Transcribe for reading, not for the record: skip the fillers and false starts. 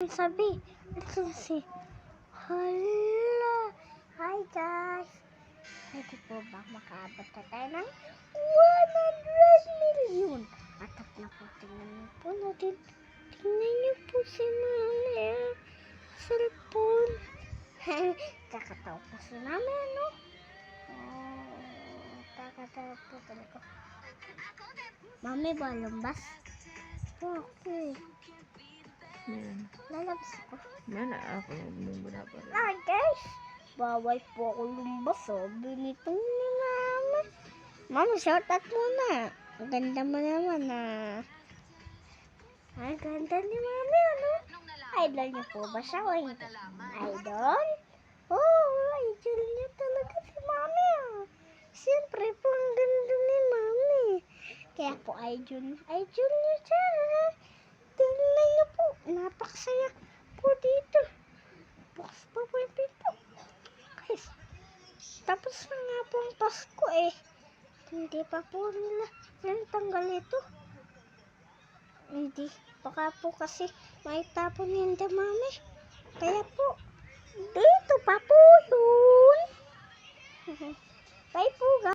sabi. Kasi, hala. Hi guys. Pwede po ba makaabot na tayo ng 100 million? Atap na po, tingnan niyo po natin. Tingnan niyo po si Mami. Cellphone. Kakatawa po si Mami, ano? Kakatawa po talaga. Mami ba lumbas? Okay. Lalabas ako. Mana ako muna pa rin. Ah, guys. Bawal po ako lumbas, sabi nito ni Mami. Mami, shout out muna. Ang ganda mo naman, ah. Ang ganda ni Mami, ano? Idol niyo po ba siya o hindi? Idol? Idol niya talaga si Mami, ah. Siyempre po, ang ganda ni Mami. Kaya po, idol niyo siya, ah. Tingnan niyo po, napakasaya po dito. Bukas pa po yung pinto. Guys, tapos na nga po ang Pasko eh. Hindi pa po nila yan tanggal ito. Hindi, baka po kasi maitapon yun, Mami. Kaya